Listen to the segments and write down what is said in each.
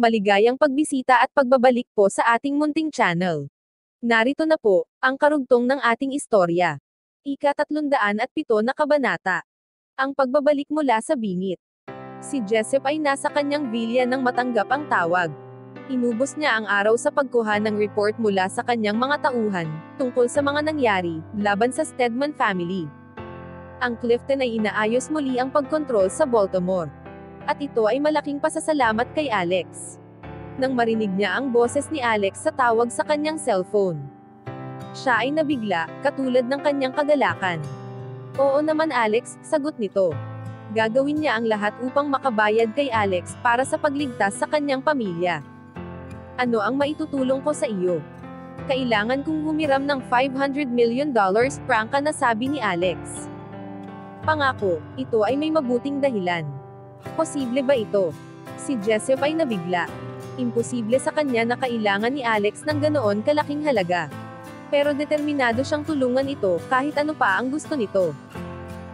Maligayang pagbisita at pagbabalik po sa ating munting channel. Narito na po, ang karugtong ng ating istorya. Ika-307 na kabanata. Ang pagbabalik mula sa bingit. Si Jessup ay nasa kanyang vilya nang matanggap ang tawag. Inubos niya ang araw sa pagkuha ng report mula sa kanyang mga tauhan, tungkol sa mga nangyari, laban sa Stedman family. Ang Clifton ay inaayos muli ang pagkontrol sa Baltimore. At ito ay malaking pasasalamat kay Alex. Nang marinig niya ang boses ni Alex sa tawag sa kanyang cellphone, siya ay nabigla, katulad ng kanyang kagalakan. "Oo naman Alex," sagot nito. Gagawin niya ang lahat upang makabayad kay Alex para sa pagligtas sa kanyang pamilya. "Ano ang maitutulong ko sa iyo?" "Kailangan kong humiram ng $500 million, prangka na sabi ni Alex. "Pangako, ito ay may mabuting dahilan." "Posible ba ito?" Si Jessup ay nabigla. Imposible sa kanya na kailangan ni Alex ng ganoon kalaking halaga. Pero determinado siyang tulungan ito, kahit ano pa ang gusto nito.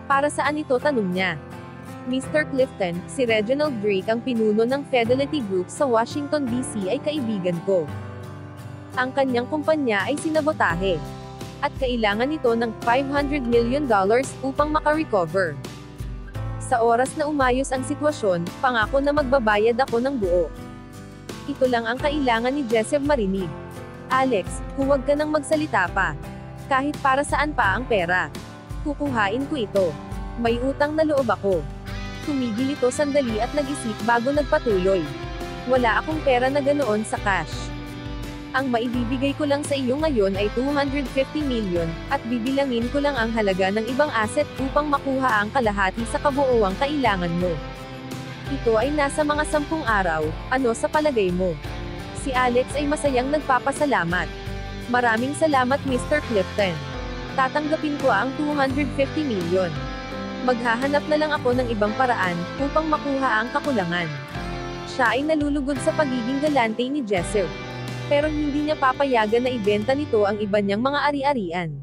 "Para saan ito?" tanong niya. "Mr. Clifton, si Reginald Drake ang pinuno ng Fidelity Group sa Washington DC ay kaibigan ko. Ang kanyang kumpanya ay sinabotahe. At kailangan ito ng $500 million upang makarecover. Sa oras na umayos ang sitwasyon, pangako na magbabayad ako ng buo." Ito lang ang kailangan ni Jessup marinig. "Alex, huwag ka nang magsalita pa. Kahit para saan pa ang pera. Kukuhain ko ito. May utang na loob ako." Tumigil ito sandali at nag-isip bago nagpatuloy. "Wala akong pera na ganoon sa cash. Ang maibibigay ko lang sa iyo ngayon ay $250 million, at bibilangin ko lang ang halaga ng ibang asset upang makuha ang kalahati sa kabuuang kailangan mo. Ito ay nasa mga 10 araw, ano sa palagay mo?" Si Alex ay masayang nagpapasalamat. "Maraming salamat Mr. Clifton. Tatanggapin ko ang $250 million. Maghahanap na lang ako ng ibang paraan, upang makuha ang kakulangan." Siya ay nalulugod sa pagiging galante ni Jessup. Pero hindi niya papayagan na ibenta nito ang iba niyang mga ari-arian.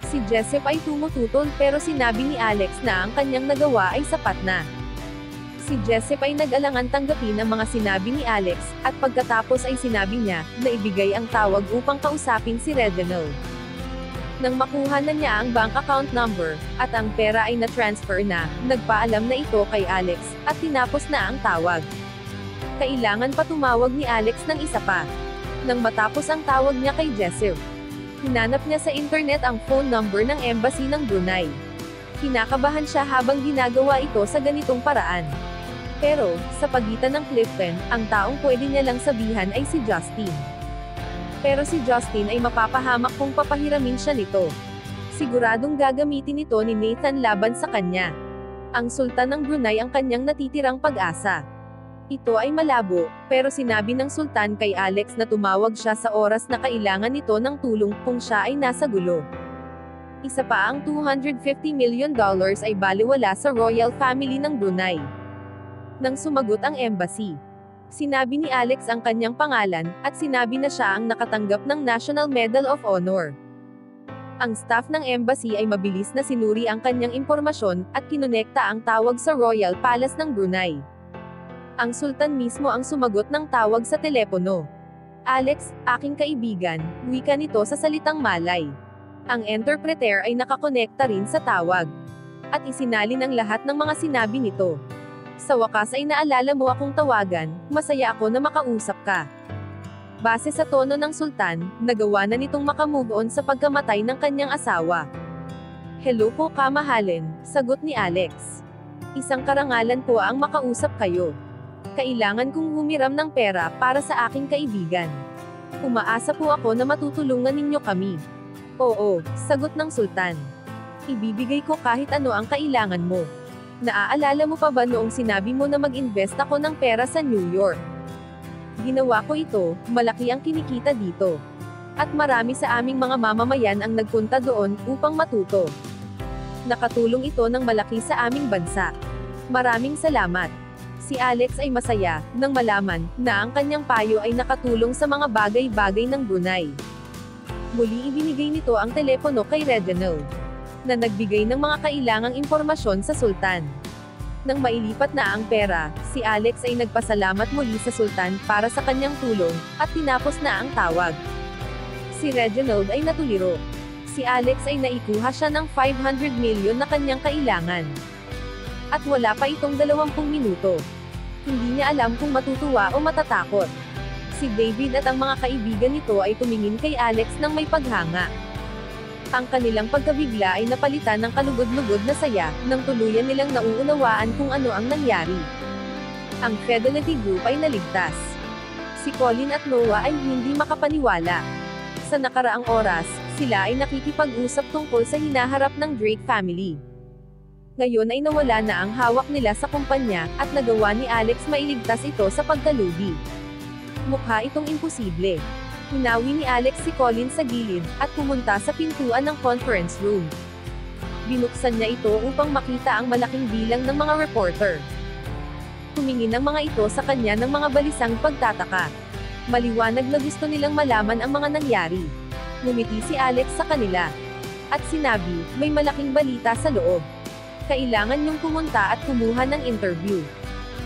Si Jessup ay tumututol pero sinabi ni Alex na ang kanyang nagawa ay sapat na. Si Jessup ay nag-alangan tanggapin ang mga sinabi ni Alex, at pagkatapos ay sinabi niya, na ibigay ang tawag upang kausapin si Reginald. Nang makuha na niya ang bank account number, at ang pera ay na-transfer na, nagpaalam na ito kay Alex, at tinapos na ang tawag. Kailangan pa tumawag ni Alex ng isa pa. Nang matapos ang tawag niya kay Jessup, hinanap niya sa internet ang phone number ng embassy ng Brunei. Kinakabahan siya habang ginagawa ito sa ganitong paraan. Pero, sa pagitan ng Clifton, ang taong pwede niya lang sabihan ay si Justin. Pero si Justin ay mapapahamak kung papahiramin siya nito. Siguradong gagamitin ito ni Nathan laban sa kanya. Ang Sultan ng Brunei ang kanyang natitirang pag-asa. Ito ay malabo, pero sinabi ng Sultan kay Alex na tumawag siya sa oras na kailangan nito ng tulong kung siya ay nasa gulo. Isa pa ang $250 million ay baliwala sa royal family ng Brunei. Nang sumagot ang embassy, sinabi ni Alex ang kanyang pangalan, at sinabi na siya ang nakatanggap ng National Medal of Honor. Ang staff ng embassy ay mabilis na sinuri ang kanyang impormasyon, at kinonekta ang tawag sa Royal Palace ng Brunei. Ang Sultan mismo ang sumagot ng tawag sa telepono. "Alex, aking kaibigan," wika nito sa salitang Malay. Ang interpreter ay nakakonekta rin sa tawag. At isinalin ang lahat ng mga sinabi nito. "Sa wakas ay naalala mo akong tawagan, masaya ako na makausap ka." Base sa tono ng Sultan, nagawa na nitong makamove on sa pagkamatay ng kanyang asawa. "Hello po kamahalin," sagot ni Alex. "Isang karangalan po ang makausap kayo. Kailangan kong humiram ng pera para sa aking kaibigan. Umaasa po ako na matutulungan ninyo kami." "Oo," sagot ng Sultan. "Ibibigay ko kahit ano ang kailangan mo. Naaalala mo pa ba noong sinabi mo na mag-invest ako ng pera sa New York? Ginawa ko ito, malaki ang kinikita dito. At marami sa aming mga mamamayan ang nagpunta doon upang matuto. Nakatulong ito ng malaki sa aming bansa. Maraming salamat." Si Alex ay masaya, nang malaman, na ang kanyang payo ay nakatulong sa mga bagay-bagay ng Brunei. Muli ibinigay nito ang telepono kay Reginald, na nagbigay ng mga kailangang impormasyon sa Sultan. Nang mailipat na ang pera, si Alex ay nagpasalamat muli sa sultan para sa kanyang tulong, at tinapos na ang tawag. Si Reginald ay natuliro. Si Alex ay naikuha siya ng 500 million na kanyang kailangan. At wala pa itong 20 minuto. Hindi niya alam kung matutuwa o matatakot. Si David at ang mga kaibigan nito ay tumingin kay Alex ng may paghanga. Ang kanilang pagkabigla ay napalitan ng kalugod-lugod na saya, nang tuluyan nilang nauunawaan kung ano ang nangyari. Ang Fidelity Group ay naligtas. Si Colin at Noah ay hindi makapaniwala. Sa nakaraang oras, sila ay nakikipag-usap tungkol sa hinaharap ng Drake family. Ngayon ay nawala na ang hawak nila sa kumpanya, at nagawa ni Alex mailigtas ito sa pagkalugi. Mukha itong imposible. Hinawi ni Alex si Colin sa gilid, at pumunta sa pintuan ng conference room. Binuksan niya ito upang makita ang malaking bilang ng mga reporter. Tumingin ang mga ito sa kanya ng mga balisang pagtataka. Maliwanag na gusto nilang malaman ang mga nangyari. Ngumiti si Alex sa kanila. At sinabi, may malaking balita sa loob. Kailangan niyong pumunta at kumuha ng interview.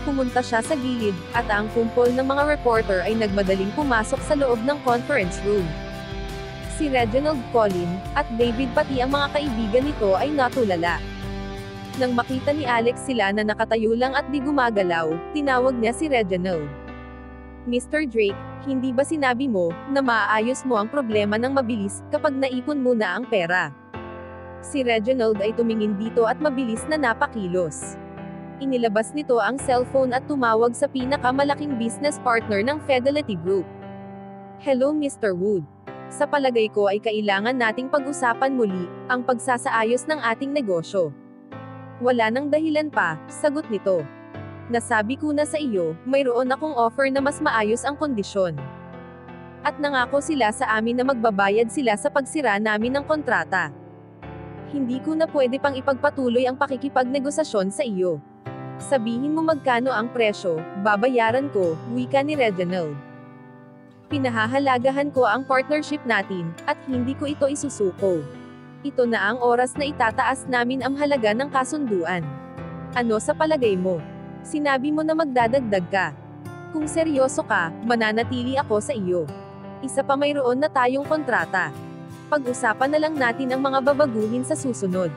Pumunta siya sa gilid, at ang kumpol ng mga reporter ay nagmadaling pumasok sa loob ng conference room. Si Reginald, Colin, at David pati ang mga kaibigan nito ay natulala. Nang makita ni Alex sila na nakatayo lang at di gumagalaw, tinawag niya si Reginald. Mr. Drake, hindi ba sinabi mo, na maaayos mo ang problema ng mabilis, kapag naipon mo na ang pera? Si Reginald ay tumingin dito at mabilis na napakilos. Inilabas nito ang cellphone at tumawag sa pinakamalaking business partner ng Fidelity Group. Hello Mr. Wood. Sa palagay ko ay kailangan nating pag-usapan muli, ang pagsasaayos ng ating negosyo. Wala nang dahilan pa, sagot nito. Nasabi ko na sa iyo, mayroon akong offer na mas maayos ang kondisyon. At nangako sila sa amin na magbabayad sila sa pagsira namin ng kontrata. Hindi ko na pwede pang ipagpatuloy ang pakikipagnegosasyon sa iyo. Sabihin mo magkano ang presyo, babayaran ko, wika ni Reginald. Pinahahalagahan ko ang partnership natin, at hindi ko ito isusuko. Ito na ang oras na itataas namin ang halaga ng kasunduan. Ano sa palagay mo? Sinabi mo na magdadagdag ka. Kung seryoso ka, mananatili ako sa iyo. Isa pa mayroon na tayong kontrata. Pag-usapan na lang natin ang mga babaguhin sa susunod.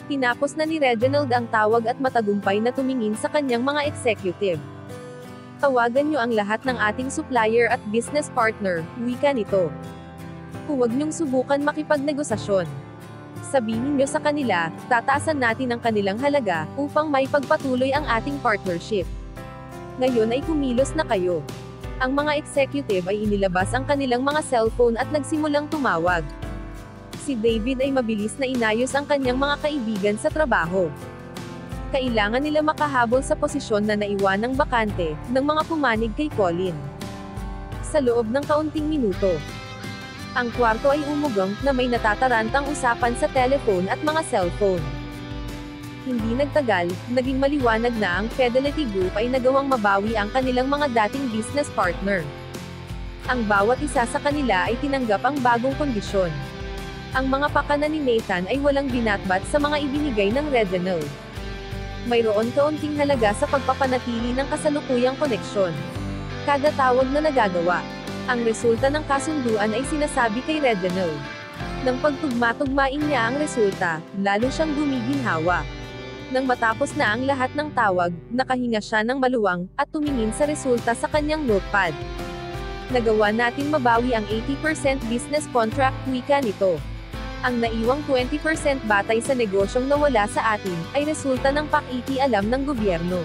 Tinapos na ni Reginald ang tawag at matagumpay na tumingin sa kanyang mga executive. Tawagan niyo ang lahat ng ating supplier at business partner, wika nito. Huwag niyong subukan makipagnegosasyon. Sabihin niyo sa kanila, tataasan natin ang kanilang halaga, upang may pagpatuloy ang ating partnership. Ngayon ay kumilos na kayo. Ang mga executive ay inilabas ang kanilang mga cellphone at nagsimulang tumawag. Si David ay mabilis na inayos ang kanyang mga kaibigan sa trabaho. Kailangan nila makahabol sa posisyon na naiwanang bakante, ng mga pumanig kay Colin. Sa loob ng kaunting minuto, ang kwarto ay umugang, na may natatarantang usapan sa telephone at mga cellphone. Hindi nagtagal, naging maliwanag na ang Fidelity Group ay nagawang mabawi ang kanilang mga dating business partner. Ang bawat isa sa kanila ay tinanggap ang bagong kondisyon. Ang mga pakana ni Nathan ay walang binatbat sa mga ibinigay ng Reginald. Mayroon kaunting halaga sa pagpapanatili ng kasalukuyang koneksyon. Kada tawag na nagagawa. Ang resulta ng kasunduan ay sinasabi kay Reginald. Nang pagtugma-tugmain niya ang resulta, lalo siyang gumiginhawa. Nang matapos na ang lahat ng tawag, nakahinga siya ng maluwang, at tumingin sa resulta sa kanyang notepad. Nagawa natin mabawi ang 80% business contract, wika nito. Ang naiwang 20% batay sa negosyong nawala sa atin, ay resulta ng pakikialam ng gobyerno.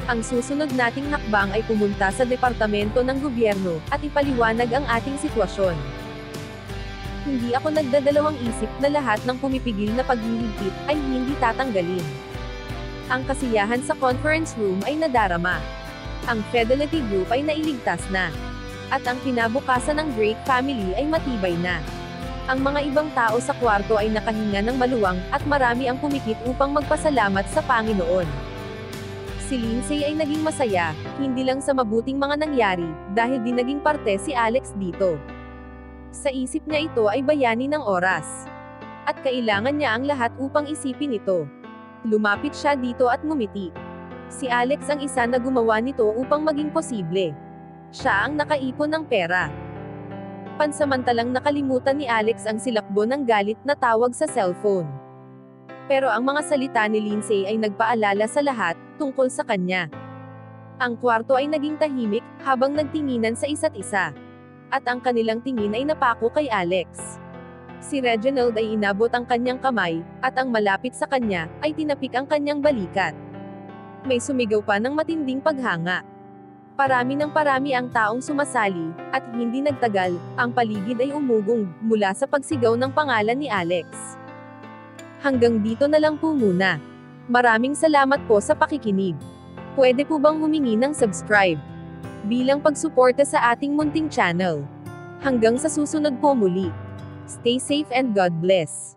Ang susunod nating hakbang ay pumunta sa departamento ng gobyerno, at ipaliwanag ang ating sitwasyon. Hindi ako nagdadalawang isip na lahat ng pumipigil na paghihigpit, ay hindi tatanggalin. Ang kasiyahan sa conference room ay nadarama. Ang Fidelity Group ay nailigtas na. At ang kinabukasan ng Drake family ay matibay na. Ang mga ibang tao sa kwarto ay nakahinga ng maluwang, at marami ang pumikit upang magpasalamat sa Panginoon. Si Lindsay ay naging masaya, hindi lang sa mabuting mga nangyari, dahil din naging parte si Alex dito. Sa isip niya ito ay bayani ng oras. At kailangan niya ang lahat upang isipin ito. Lumapit siya dito at ngumiti. Si Alex ang isa na gumawa nito upang maging posible. Siya ang nakaipon ng pera. Pansamantalang nakalimutan ni Alex ang silakbo ng galit na tawag sa cellphone. Pero ang mga salita ni Lindsay ay nagpaalala sa lahat, tungkol sa kanya. Ang kwarto ay naging tahimik, habang nagtinginan sa isa't isa. At ang kanilang tingin ay napako kay Alex. Si Reginald ay inabot ang kanyang kamay, at ang malapit sa kanya, ay tinapik ang kanyang balikat. May sumigaw pa ng matinding paghanga. Parami ng parami ang taong sumasali, at hindi nagtagal, ang paligid ay umugong, mula sa pagsigaw ng pangalan ni Alex. Hanggang dito na lang po muna. Maraming salamat po sa pakikinig. Pwede po bang humingi ng subscribe? Bilang pagsuporta sa ating munting channel. Hanggang sa susunod po muli. Stay safe and God bless.